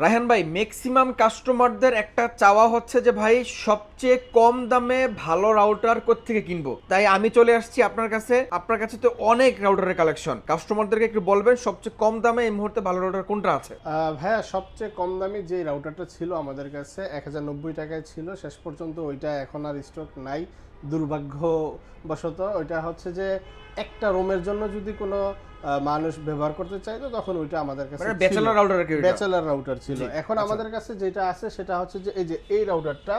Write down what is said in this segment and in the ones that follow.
রায়হান ভাই, ম্যাক্সিমাম কাস্টমারদের একটা চাওয়া হচ্ছে যে ভাই সবচেয়ে কম দামে ভালো রাউটার কোত্থেকে কিনবো, তাই আমি চলে আসছি আপনার কাছে। আপনার কাছে তো অনেক রাউটারের কালেকশন, কাস্টমারদেরকে একটু বলবেন সবচেয়ে কম দামে এই মুহূর্তে ভালো রাউটার কোনটা আছে। ভাইয়া সবচেয়ে কম দামি যে রাউটারটা ছিল আমাদের কাছে 1090 টাকায় ছিল, শেষ পর্যন্ত ওইটা এখন আর স্টক নাই দুর্ভাগ্যবশত। ওইটা হচ্ছে যে একটা রুমের জন্য যদি কোনো মানুষ ব্যবহার করতে চাইতো তখন ওইটা আমাদের কাছে মানে ব্যাচেলর রাউটার কি? ব্যাচেলর রাউটার ছিল। এখন আমাদের কাছে যেটা আছে সেটা হচ্ছে যে এই রাউটারটা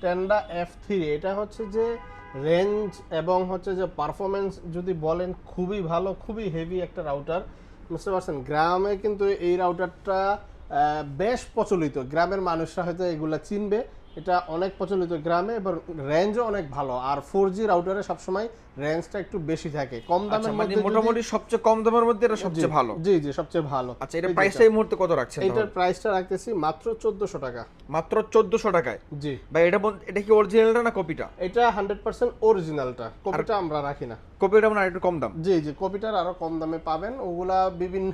টেন্ডা F3। এটা হচ্ছে যে রেঞ্জ এবং হচ্ছে যে পারফরমেন্স যদি বলেন খুবই ভালো, খুবই হেভি একটা রাউটার, বুঝতে পারছেন। গ্রামে কিন্তু এই রাউটারটা বেশ প্রচলিত, গ্রামের মানুষরা হয়তো এগুলা চিনবে। এটা অনেক প্রচলিত গ্রামে এবং রেঞ্জও অনেক ভালো। আর 4G রাউটারে সবসময় রেঞ্জটা একটু বেশি থাকে, কম দামের মধ্যে মোটামুটি সবচেয়ে কম দামের মধ্যে এটা সবচেয়ে ভালো। জি জি, সবচেয়ে ভালো। আচ্ছা, এটা প্রাইসটা এই মুহূর্তে কত রাখছেন? এটার প্রাইসটা রাখতেছি মাত্র 1400 টাকা। মাত্র 1400 টাকায়? জি ভাই, এটা কি অরিজিনালটা না কপিটা? এটা 100% অরিজিনালটা, কপিটা আমরা রাখি না। কপিটা মানে একটু কম দাম? জি জি, কপিটার আরো কম দামে পাবেন। ওগুলা বিভিন্ন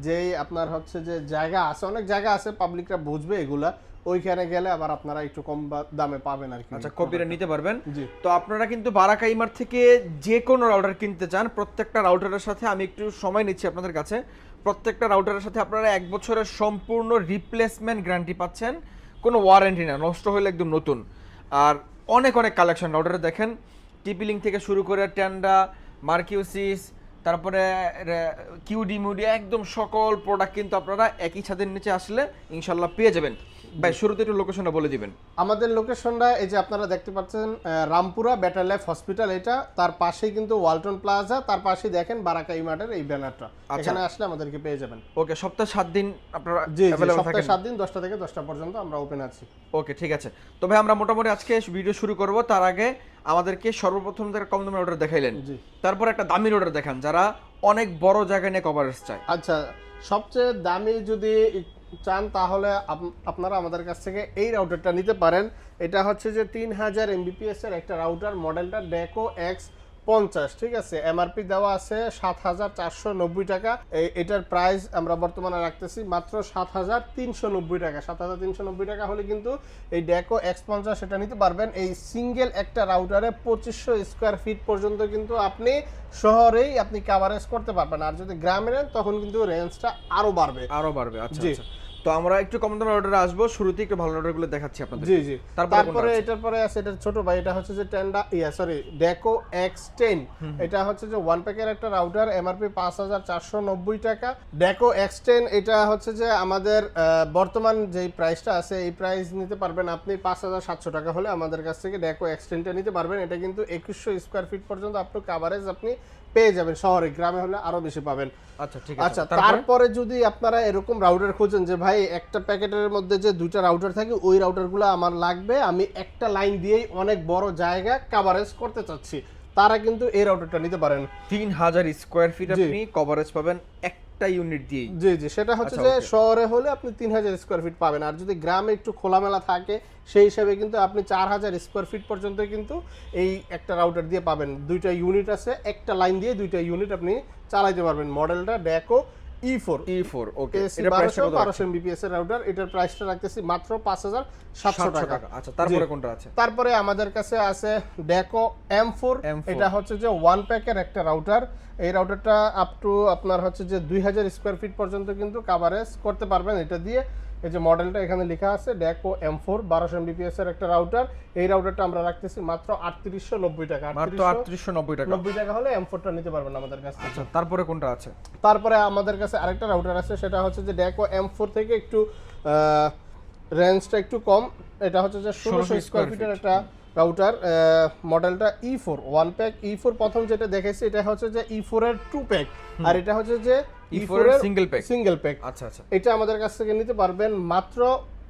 যেই আপনার হচ্ছে যে জায়গা আছে, অনেক জায়গা আছে পাবলিকরা বুঝবে এগুলা, ওইখানে গেলে আবার আপনারা একটু কম দামে পাবেন আর কি। আচ্ছা, কপিটা নিতে পারবেন। জি। তো আপনারা কিন্তু বারাকাইমার থেকে যে কোনো রাউটার কিনতে চান, প্রত্যেকটা রাউটারের সাথে আমি একটু সময় নিচ্ছি আপনাদের কাছে, প্রত্যেকটা রাউটারের সাথে আপনারা 1 বছরের সম্পূর্ণ রিপ্লেসমেন্ট গ্যারান্টি পাচ্ছেন, কোনো ওয়ারেন্টি না, নষ্ট হলে একদম নতুন। আর অনেক অনেক কালেকশন রাউটারে দেখেন, টিপিলিং থেকে শুরু করে টেন্ডা, মার্কিউসিস, তারপরে কিউডি মুডি, একদম সকল প্রোডাক্ট কিন্তু আপনারা একই ছাদের নিচে আসলে ইনশাল্লাহ পেয়ে যাবেন। ভাই, শুরুতে একটু লোকেশনটা বলে দিবেন। আমাদের লোকেশনটা এই যে আপনারা দেখতে পাচ্ছেন, রামপুরা বেটার লাইফ হসপিটাল, এটা তার পাশেই কিন্তু ওয়ালটন প্লাজা, তার পাশেই দেখেন বারাকাই মার্টের এই ব্যানারটা, এখানে আসলে আমাদেরকে পেয়ে যাবেন। ওকে, সপ্তাহে 7 দিন আপনারা জি জি, available সপ্তাহে থাকেন? 7 দিন 10টা থেকে 10টা পর্যন্ত আমরা ওপেন আছি। ওকে, ঠিক আছে। তো ভাই, আমরা মোটামুটি আজকে ভিডিও শুরু করব, তার আগে আমাদেরকে সর্বপ্রথম থেকে কম দামি অর্ডার দেখাইলেন, জি। তারপর একটা দামি অর্ডার দেখান যারা অনেক বড় জায়গায় নিয়ে কভারেজ চায়। আচ্ছা, সবচেয়ে দামি যদি চান তাহলে আপনারা আমাদের কাছ থেকে এই রাউটারটা নিতে পারেন। এটা হচ্ছে যে 3000 MBPS এর একটা রাউটার, মডেলটা ডেকো X50, ঠিক আছে। এমআরপি দেওয়া আছে 7490 টাকা। এটার প্রাইস আমরা বর্তমানে রাখতেছি মাত্র 7390 টাকা। 7390 টাকা হলে কিন্তু এই ডেকো X50 সেটা নিতে পারবেন। এই সিঙ্গেল একটা রাউটারে 2500 স্কোয়ার ফিট পর্যন্ত কিন্তু আপনি শহরেই আপনি কভারেজ করতে পারবেন। আর যদি গ্রামে নেন তখন কিন্তু রেঞ্জটা আরো বাড়বে। আচ্ছা আচ্ছা। তো আমরা একটু কম দামের অর্ডারে আসবো, শুরুতে একটু ভালো অর্ডারগুলো দেখাচ্ছি আপনাদের। জি জি, তারপরে এটার পরে আছে এটার ছোট ভাই, এটা হচ্ছে যে ডেকো X10। এটা হচ্ছে যে ওয়ান প্যাকের একটা রাউটার, এমআরপি 5490 টাকা। ডেকো X10 এটা হচ্ছে যে আমাদের বর্তমান যেই প্রাইসটা আছে এই প্রাইস নিতে পারবেন আপনি 5700 টাকা হলে আমাদের কাছ থেকে ডেকো X10টা নিতে পারবেন। এটা কিন্তু 2100 স্কোয়ার ফিট পর্যন্ত আপনি কভারেজ আপনি পেয়ে যাবেন, শহরে, গ্রামে হলে আরো বেশি পাবেন। আচ্ছা, ঠিক আছে। আচ্ছা, তারপরে যদি আপনারা এরকম রাউটার খোঁজেন যে ভাই একটা প্যাকেটের মধ্যে যে দুইটা রাউটার থাকে, ওই রাউটারগুলো আমার লাগবে, আমি একটা লাইন দিয়েই অনেক বড় জায়গা কভারেজ করতে চাচ্ছি, তারা কিন্তু এই রাউটারটা নিতে পারেন। 3000 স্কোয়ার ফিট আপনি কভারেজ পাবেন একটা ইউনিট দিয়ে। জি জি, সেটা হচ্ছে যে শহরে হলে আপনি 3000 স্কোয়ার ফিট পাবেন। আর যদি গ্রামে একটু খোলামেলা থাকে সেই হিসাবে কিন্তু আপনি 4000 স্কোয়ার ফিট পর্যন্ত কিন্তু এই একটা রাউটার দিয়ে পাবেন। দুইটা ইউনিট আছে, একটা লাইন দিয়ে দুইটা ইউনিট আপনি চালাতে পারবেন। মডেলটা ডেকো E4। ওকে, এটা 1200 MBPS এর রাউটার। এটার প্রাইসটা রাখতেছি মাত্র 5700 টাকা। আচ্ছা, তারপরে কোনটা আছে? তারপরে আমাদের কাছে আছে ডেকো M4। এটা হচ্ছে যে ওয়ান প্যাকের একটা রাউটার। এই রাউটারটা আপ টু আপনার হচ্ছে যে 2000 স্কোয়ার ফিট পর্যন্ত কিন্তু কভারেজ করতে পারবেন এটা দিয়ে। এই যে মডেলটা এখানে লেখা আছে ডেকো M4, 1200 MBPS এর একটা রাউটার। এই রাউটারটা আমরা রাখতেছি মাত্র 3890 টাকা। মাত্র 3890 টাকা। 90 টাকা হলে M4টা নিতে পারবেন আমাদের কাছ থেকে। আচ্ছা, তারপরে কোনটা আছে? তারপরে আমাদের কাছে আরেকটা রাউটার আছে, সেটা হচ্ছে যে ডেকো M4 থেকে একটু রেঞ্জটা একটু কম। এটা হচ্ছে যে 1600 স্কোয়ার ফিটের একটা রাউটার, মডেলটা E4, ওয়ান প্যাক E4। প্রথম যেটা দেখেছি এটা হচ্ছে যে E4 এর 2 প্যাক, আর এটা হচ্ছে যে E4 এর সিঙ্গেল প্যাক। আচ্ছা আচ্ছা, এটা আমাদের কাছ থেকে নিতে পারবেন মাত্র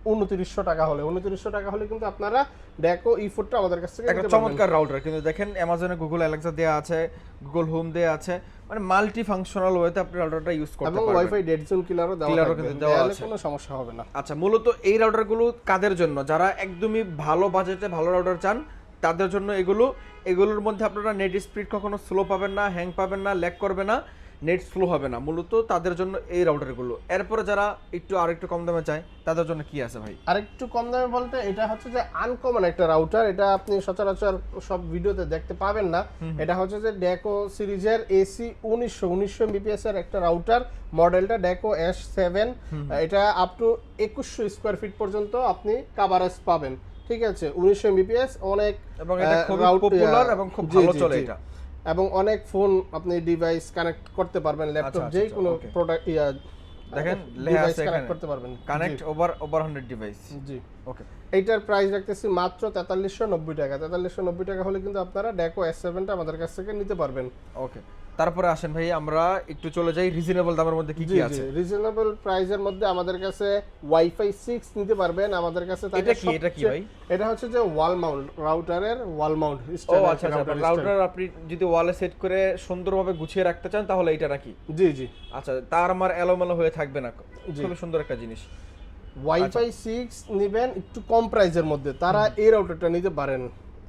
2900 টাকা হলে। 2900 টাকা হলে কিন্তু আপনারা ডেকো E4টা আমাদের কাছ থেকে নিতে পারবেন। একটা চমৎকার রাউটার কিন্তু দেখেন, অ্যামাজনে গুগল অ্যালেক্সা দেয়া আছে, গুগল হোম দেয়া আছে, মানে মাল্টি ফাংশনাল ওয়েতে আপনি রাউটারটা ইউজ করতে পারবেন। এবং ওয়াইফাই ডেড জোন কিলারও দেওয়া আছে, কোনো সমস্যা হবে না। আচ্ছা, মূলত এই রাউটারগুলো কাদের জন্য? যারা একদমই ভালো বাজেটে ভালো রাউটার চান তাদের জন্য এগুলোর মধ্যে আপনারা নেট স্পিড কখনো স্লো পাবেন না, হ্যাং পাবেন না, ল্যাগ করবে না। নেট স্লো হবে না, মূলত তাদের জন্য এই রাউটারগুলো। এরপরে যারা আরেকটু কম দামে চায় তাদের জন্য কি আছে ভাই? আরেকটু কম দামে বলতে এটা হচ্ছে যে আনকমন একটা রাউটার, এটা আপনি সচরাচর সব ভিডিওতে দেখতে পাবেন না। এটা হচ্ছে যে ডেকো সিরিজের এসি 1900 এমবিপিএস এর একটা রাউটার, মডেলটা ডেকো S7। এটা আপ টু 2100 স্কয়ার ফিট পর্যন্ত আপনি কভারেজ পাবেন, ঠিক আছে। 1900 এমবিপিএস, অনেক এবং এটা খুব পপুলার এবং খুব ভালো চলে এটা, এবং অনেক ফোন আপনি ডিভাইস কানেক্ট করতে পারবেন, ল্যাপটপ যে কোনো প্রোডাক্ট দেখেন লেখা আছে এখানে কানেক্ট করতে পারবেন, কানেক্ট ওভার 100 ডিভাইস। জি ওকে, এইটার প্রাইস রাখতেছি মাত্র 4390 টাকা। 4390 টাকা হলে কিন্তু আপনারা ডেকো S7 টা আমাদের কাছ থেকে নিতে পারবেন। ওকে, তারপরে আসেন ভাই আমরা একটু চলে যাই রিজনেবল দামের মধ্যে কি কি আছে। রিজনেবল প্রাইসের মধ্যে আমাদের কাছে ওয়াইফাই 6 নিতে পারবেন। আমাদের কাছে এটা কি ভাই? এটা হচ্ছে যে ওয়াল মাউন্ট রাউটারের ওয়াল মাউন্ট ও স্ট্যান্ড। আচ্ছা, রাউটার আপনি যদি ওয়ালে সেট করে সুন্দরভাবে গুছিয়ে রাখতে চান তাহলে এটা নাকি? জি জি, আচ্ছা, তার আমার এলোমেলো হয়ে থাকবে না, খুব সুন্দর একটা জিনিস। ওয়াইফাই 6 নেবেন একটু কম প্রাইসের মধ্যে, তারা এই রাউটারটা নিতে পারেন।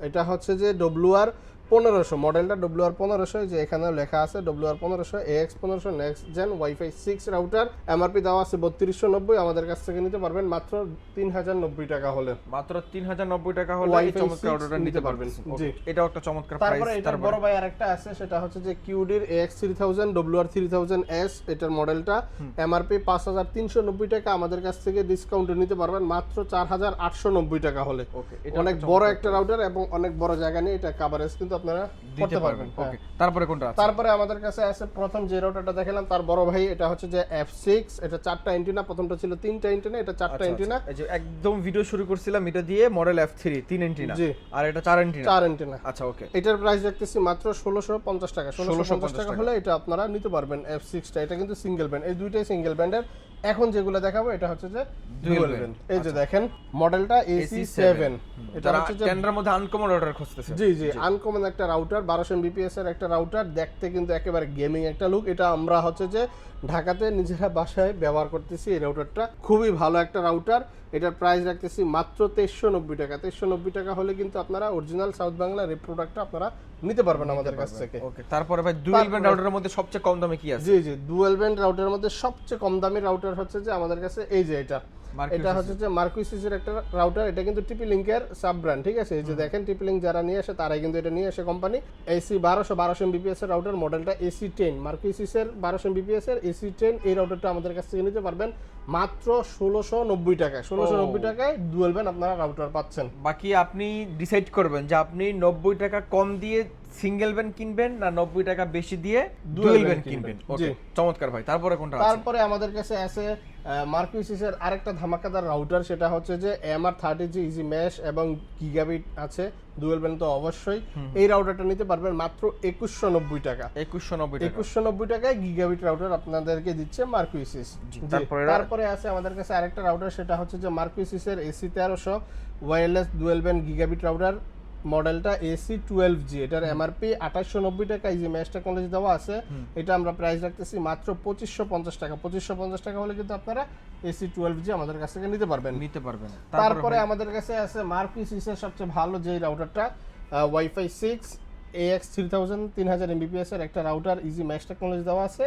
এটা হচ্ছে যে WR 1500 মডেলটা, WR 1500, যে এখানে লেখা আছে WR 1500 AX 1500 next gen wifi 6 router. MRP দেওয়া আছে 3290, আমাদের কাছ থেকে নিতে পারবেন মাত্র 3090 টাকা হলে। মাত্র 3090 টাকা হলে এই চমৎকার রাউটারটা নিতে পারবেন। জি, এটাও একটা চমৎকার প্রাইস। তারপরে এটার বড় ভাই আরেকটা আছে, সেটা হচ্ছে যে কিউডির AX 3000 WR 3000S, এটার মডেলটা এমআরপি 5390 টাকা, আমাদের কাছ থেকে ডিসকাউন্টে নিতে পারবেন মাত্র 4890 টাকা হলে। অনেক বড় একটা রাউটার এবং অনেক বড় জায়গা নিয়ে এটা কভারেজ কিন্তু আপনারা করতে পারবেন। ওকে, তারপরে কোনটা আছে? তারপরে আমাদের কাছে আছে প্রথম যে রাউটারটা দেখালাম তার বড় ভাই, এটা হচ্ছে যে F6। এটা 4টা এন্টিনা, প্রথমটা ছিল 3টা এন্টিনা, এটা 4টা এন্টিনা। এই যে একদম ভিডিও শুরু করছিলাম এটা দিয়ে, মডেল F3 3 এন্টিনা, জি, আর এটা 4 এন্টিনা। 4 এন্টিনা। আচ্ছা, ওকে, এটার প্রাইস রাখতেছি মাত্র 1650 টাকা। 1650 টাকা হলে এটা আপনারা নিতে পারবেন F6 টা। এটা কিন্তু সিঙ্গেল ব্যান্ড, এই দুইটাই সিঙ্গেল ব্যান্ডের। এখন যেগুলো দেখাবো এটা হচ্ছে যে ডুয়াল ব্যান্ড। এই যে দেখেন মডেলটা AC7। এটা হচ্ছে যে টেন্ডারের মধ্যে আনকমন রাউটার খুঁজতেছে। জি জি, আনকমন একটা রাউটার, 1200 এমবিপিএস এর একটা রাউটার, দেখতে কিন্তু একেবারে গেমিং একটা লুক। এটা আমরা হচ্ছে যে ঢাকাতে নিজেরা বাসায় ব্যবহার করতেছি এই রাউটারটা, খুবই ভালো একটা রাউটার। এটার প্রাইস রাখতেছি মাত্র 2390 টাকা। 2390 টাকা হলে কিন্তু আপনারা অরিজিনাল সাউথ বাংলার এই প্রোডাক্টটা আপনারা নিতে পারবেন আমাদের কাছ থেকে। ওকে, তারপরে ভাই ডুয়াল ব্যান্ড রাউটারের মধ্যে সবচেয়ে কম দামে কি আছে? জি জি, ডুয়াল ব্যান্ড রাউটারের মধ্যে সবচেয়ে কম দামি রাউটার হচ্ছে যে আমাদের কাছে এই যে এটা হচ্ছে যে মার্কুইসিসের একটা রাউটার। এটা কিন্তু টিপি লিংকের সাব ব্র্যান্ড, ঠিক আছে। এই যে দেখেন টিপি লিংক যারা নিয়ে আসে তারাই কিন্তু এটা নিয়ে আসে কোম্পানি। AC 1200 এমবিপিএস এর রাউটার, মডেলটা AC10, মার্কুইসিসের 1200 এমবিপিএস এর AC10। এই রাউটারটা আমাদের কাছ থেকে নিতে পারবেন মাত্র 1690 টাকা। 1690 টাকায় ডুয়াল ব্যান্ড আপনারা রাউটার পাচ্ছেন। বাকি আপনি ডিসাইড করবেন যে আপনি 90 টাকা কম দিয়ে সিঙ্গেল ব্যান্ড কিনবেন না 90 টাকা বেশি দিয়ে ডুয়াল ব্যান্ড কিনবেন। ওকে, চমৎকার ভাই। তারপরে কোনটা আছে? তারপরে আমাদের কাছে আছে মার্কুইসিসের আরেকটা ধামাকাদার রাউটার, সেটা হচ্ছে যে MR30G ইজি মেশ এবং গিগাবিট আছে, ডুয়াল ব্যান্ড তো অবশ্যই। এই রাউটারটা নিতে পারবেন মাত্র 2190 টাকা। 2190 টাকায় গিগাবিট রাউটার আপনাদেরকে দিচ্ছে মার্কুইসিস। তারপরে আছে আমাদের কাছে আরেকটা রাউটার, সেটা হচ্ছে যে মার্কুইসিসের AC1300 wireless dual band gigabit router, মডেলটা AC12G। এটার এমআরপি 2890 টাকা, ইজি মেশ টেকনোলজি দেওয়া আছে। এটা আমরা প্রাইস রাখতেছি মাত্র 2550 টাকা। 2550 টাকা হলে কিন্তু আপনারা AC12G আমাদের কাছ থেকে নিতে পারবেন। তারপরে আমাদের কাছে আছে মার্কুইসিসের সবচেয়ে ভালো যে রাউটারটা, ওয়াইফাই 6 AX 3000 এমবিপিএস এর একটা রাউটার, ইজি মেশ টেকনোলজি দেওয়া আছে।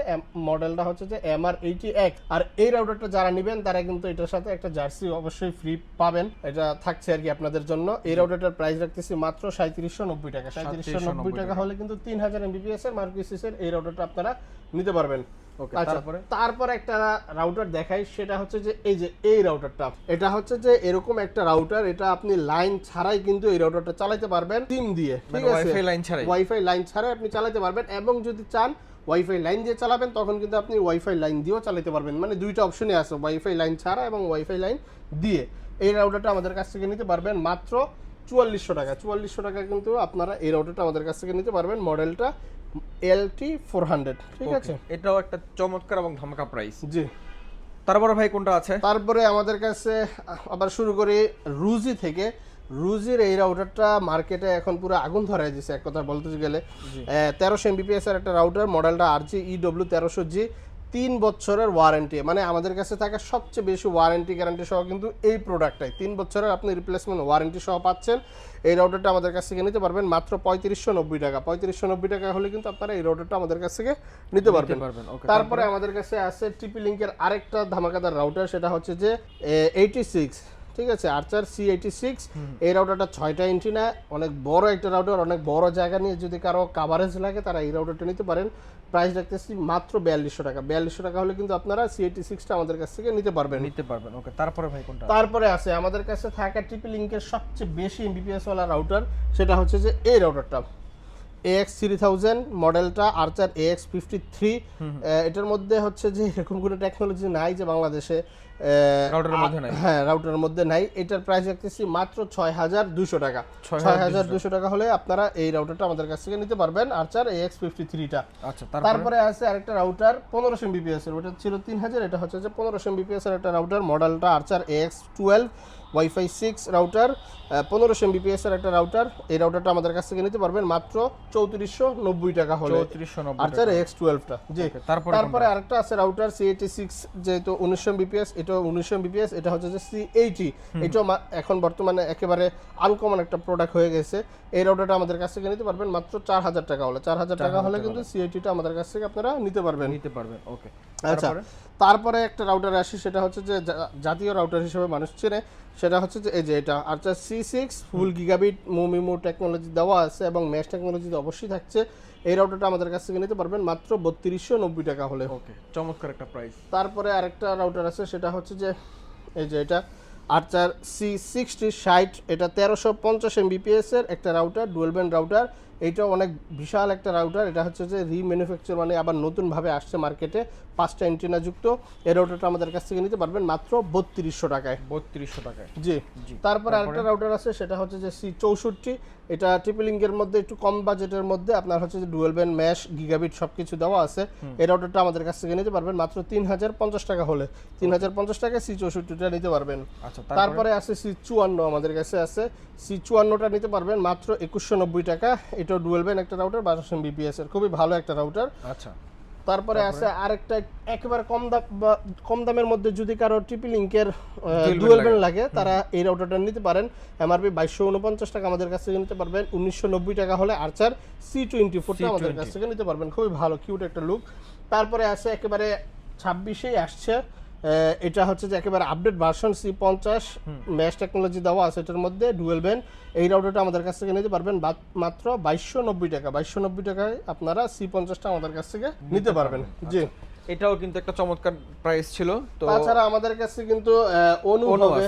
মডেলটা হচ্ছে যে MR80X। আর এই রাউটারটা যারা নেবেন তারা কিন্তু এটার সাথে একটা জার্সি অবশ্যই ফ্রি পাবেন, এটা থাকছে আর কি আপনাদের জন্য। এই রাউটারটার প্রাইস রাখতেছি মাত্র 3790 টাকা। 3790 টাকা হলে কিন্তু 3000 এমবিপিএস এর মার্কুইসিসের এই রাউটারটা আপনারা নিতে পারবেন। তারপর একটা রাউটার দেখাই, সেটা হচ্ছে যে এই রাউটারটা। এটা হচ্ছে যে এরকম একটা রাউটার, এটা আপনি লাইন ছাড়াই কিন্তু এই রাউটারটা চালাতে পারবেন সিম দিয়ে, ঠিক আছে। ওয়াইফাই লাইন ছাড়াই আপনি চালাতে পারবেন, এবং যদি চান ওয়াইফাই লাইন দিয়ে চালাবেন তখন কিন্তু আপনি ওয়াইফাই লাইন দিয়েও চালাতে পারবেন। মানে দুইটা অপশনই আছে, ওয়াইফাই লাইন ছাড়া এবং ওয়াইফাই লাইন দিয়ে। এই রাউটারটা আমাদের কাছ থেকে নিতে পারবেন মাত্র 4400 টাকা। 4400 টাকা কিন্তু আপনারা এই রাউটারটা আমাদের কাছ থেকে নিতে পারবেন, মডেলটা LT400, ঠিক আছে। এটাও একটা চমৎকার এবং ধামাকা প্রাইস। জি, তারপরে ভাই কোনটা আছে? তারপরে আমাদের কাছে আবার শুরু করি রুজি থেকে। রুজির এই রাউটারটা মার্কেটে এখন পুরো আগুন ধরাই দিছে এক কথা বলতে গেলে। 1300 এমবিপিএস এর একটা রাউটার, মডেলটা RG EW 1300G। 3 বছরের ওয়ারেন্টি, মানে আমাদের কাছে থাকে সবচেয়ে বেশি ওয়ারেন্টি গ্যারান্টি সহ কিন্তু এই প্রোডাক্টটাই 3 বছরের আপনি রিপ্লেসমেন্ট ওয়ারেন্টি সহ পাচ্ছেন। এই রাউটারটা আমাদের কাছ থেকে নিতে পারবেন মাত্র 3590 টাকা। 3590 টাকা হলে কিন্তু আপনারা এই রাউটারটা আমাদের কাছ থেকে নিতে পারবেন। তারপরে আমাদের কাছে আছে টিপি লিংকের আরেকটা ধামাকাদার রাউটার, সেটা হচ্ছে যে 86, ঠিক আছে, আর্চার C86। এই রাউটারটা 6টা এন্ট্রি, অনেক বড় একটা রাউটার, অনেক বড় জায়গা নিয়ে যদি কারো কাভারেজ লাগে তারা এই রাউটারটা নিতে পারেন। প্রাইস রাখতেছি মাত্র 4200 টাকা। 4200 টাকা হলে কিন্তু আপনারা C86টা আমাদের কাছ থেকে নিতে পারবেন। ওকে, তারপরে ভাই কোনটা? তারপরে আছে আমাদের কাছে থাকা টিপি লিংকের সবচেয়ে বেশি এমবিপিএস ওয়ালা রাউটার, সেটা হচ্ছে যে এই রাউটারটা AX3000 মডেলটা, আর্চার AX53। এটার মধ্যে হচ্ছে যে এরকম কোনো টেকনোলজি নাই যে বাংলাদেশে রাউটারের মধ্যে নাই। হ্যাঁ, রাউটারের মধ্যে নাই। এটার প্রাইস রাখতেছি মাত্র 6200 টাকা। 6200 টাকা হলে আপনারা এই রাউটারটা আমাদের কাছ থেকে নিতে পারবেন, আর্চার AX53টা। আচ্ছা, তারপরে আছে আরেকটা রাউটার 1500 এমবিপিএস এর, ওটা ছিল 3000, এটা হচ্ছে যে 1500 এমবিপিএস এর একটা রাউটার, মডেলটা আর্চার AX12, ওয়াইফাই 6 রাউটার, 1500 এমবিপিএস এর একটা রাউটার। এই রাউটারটা আমাদের কাছ থেকে নিতে পারবেন মাত্র 3490 টাকা হলে, 3490 আর্চার AX12টা। জি, তারপরে আরেকটা আছে রাউটার C86, যেহেতু 1900 এমবিপিএস, এটা 1900 এমবিপিএস, এটা হচ্ছে যে C80। এটাও এখন বর্তমানে একেবারে আনকমন একটা প্রোডাক্ট হয়ে গেছে। এই রাউটারটা আমাদের কাছ থেকে নিতে পারবেন মাত্র 4000 টাকা হলে। 4000 টাকা হলে কিন্তু C80টা আমাদের কাছ থেকে আপনারা নিতে পারবেন। ওকে, আচ্ছা, তারপরে একটা রাউটার আসি, সেটা হচ্ছে যে জাতীয় রাউটার হিসেবে মানুষ চেনে, সেটা হচ্ছে যে এই যে এটা আর্চার C6, ফুল গিগাবিট MoMeMo টেকনোলজি দেওয়া আছে এবং মেশ টেকনোলজি অবশ্যই থাকছে। এই রাউটারটা আমাদের কাছ থেকে নিতে পারবেন মাত্র 3290 টাকা হলে। ওকে, চমৎকার একটা প্রাইস। তারপরে আরেকটা রাউটার আছে, সেটা হচ্ছে যে এই যে এটা আর্চার C60, এটা 1350 এমবিপিএস এর একটা রাউটার, ডুয়াল ব্যান্ড রাউটার। এইটাও অনেক বিশাল একটা রাউটার। এটা হচ্ছে যে রিম্যানুফ্যাকচার, মানে আবার নতুনভাবে আসছে মার্কেটে, 5টা অ্যান্টেনা যুক্ত। এই রাউটারটা আমাদের কাছ থেকে নিতে পারবেন মাত্র 3200 টাকায়। 3200 টাকায়, জি। তারপরে আরেকটা রাউটার আছে, সেটা হচ্ছে যে C64। এটা ট্রিপল লিংকের মধ্যে একটু কম বাজেটের মধ্যে আপনার হচ্ছে যে ডুয়াল ব্যান্ড, ম্যাশ, গিগাবিট সবকিছু দেওয়া আছে। এই রাউটারটা আমাদের কাছ থেকে নিতে পারবেন মাত্র 3050 টাকা হলে। 3050 টাকায় C64টা নিতে পারবেন। আচ্ছা, তারপরে আছে C54, আমাদের কাছে আছে C54টা নিতে পারবেন মাত্র 2190 টাকা। এটাও ডুয়াল ব্যান্ড একটা রাউটার, 1200 এমবিপিএস এর, খুবই ভালো একটা রাউটার। আচ্ছা, তারপরে আছে আরেকটা একেবারে কম দামের মধ্যে যদি কারো ট্রিপল লিংকের ডুয়াল ব্যান্ড লাগে, তারা এই রাউটারটা নিতে পারেন। এমআরপি 2249 টাকা, আমাদের কাছ থেকে নিতে পারবেন 1990 টাকা হলে। আর্চার C24টা আমাদের কাছ থেকে নিতে পারবেন, খুবই ভালো কিউট একটা লুক। তারপরে আছে একেবারে 26-এই আসছে, এটা হচ্ছে যে একেবারে update version C50, mesh technology দেওয়া আছে এটার মধ্যে, ডুয়াল ব্যান্ড। এই রাউটারটা আমাদের কাছ থেকে নিতে পারবেন মাত্র 2290 টাকা। 2290 টাকায় আপনারা C50টা আমাদের কাছ থেকে নিতে পারবেন। জি, এটাও কিন্তু একটা চমৎকার প্রাইস ছিল। তো তাছাড়া আমাদের কাছে কিন্তু অনু হবে,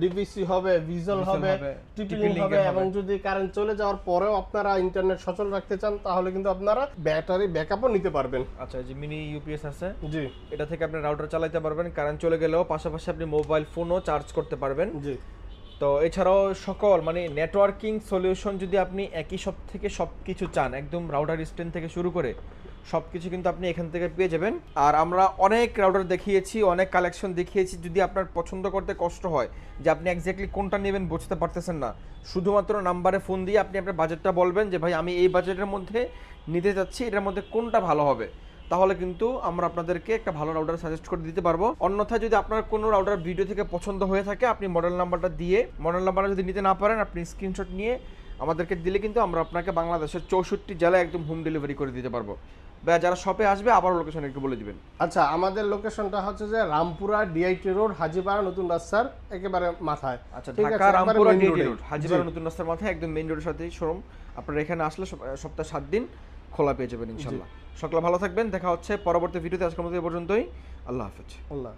ডিভিসি হবে, ভিজুয়াল হবে, টিপি লিংক হবে, এবং যদি কারেন্ট চলে যাওয়ার পরেও আপনারা ইন্টারনেট সচল রাখতে চান, তাহলে কিন্তু আপনারা ব্যাটারি ব্যাকআপও নিতে পারবেন। আচ্ছা, এই যে মিনি ইউপিএস আছে, জি, এটা থেকে আপনি রাউটার চালাতে পারবেন, কারেন্ট চলে গেলেও পাশাপাশি আপনি মোবাইল ফোনও চার্জ করতে পারবেন। জি। তো এছাড়াও সকল মানে নেটওয়ার্কিং সলিউশন যদি আপনি একই সব থেকে সব কিছু চান, একদম রাউটার স্ট্যান্ড থেকে শুরু করে সব কিছু কিন্তু আপনি এখান থেকে পেয়ে যাবেন। আর আমরা অনেক রাউটার দেখিয়েছি, অনেক কালেকশন দেখিয়েছি। যদি আপনার পছন্দ করতে কষ্ট হয় যে আপনি এক্স্যাক্টলি কোনটা নেবেন বুঝতে পারতেছেন না, শুধুমাত্র নাম্বারে ফোন দিয়ে আপনি আপনার বাজেটটা বলবেন যে ভাই আমি এই বাজেটের মধ্যে নিতে চাচ্ছি, এটার মধ্যে কোনটা ভালো হবে, তাহলে কিন্তু আমরা আপনাদেরকে একটা ভালো রাউটার সাজেস্ট করে দিতে পারবো। অন্যথায় যদি আপনার কোনো রাউটার ভিডিও থেকে পছন্দ হয়ে থাকে, আপনি মডেল নাম্বারটা দিয়ে, মডেল নাম্বারটা যদি নিতে না পারেন আপনি স্ক্রিনশট নিয়ে আমাদেরকে দিলে কিন্তু আমরা আপনাকে বাংলাদেশের 64 জেলায় একদম হোম ডেলিভারি করে দিতে পারবো। বা যারা শপে আসবে আবার লোকেশন একটু বলে দিবেন। আচ্ছা, আমাদের লোকেশনটা হচ্ছে যে রামপুরা ডিআইটি রোড, হাজীপাড়া নতুন রাস্তার একেবারে মাথায়। আচ্ছা, ঢাকা রামপুরা ডিআইটি রোড, হাজীপাড়া নতুন রাস্তার মাথায়, একদম মেইন রোডের সাথেই শোরুম। আপনারা এখানে আসলে সপ্তাহে 7 দিন খোলা পেয়ে যাবেন ইনশাআল্লাহ। সকলে ভালো থাকবেন, দেখা হচ্ছে পরবর্তী ভিডিওতে। আজকের মতো এই পর্যন্তই, আল্লাহ হাফেজ। আল্লাহ।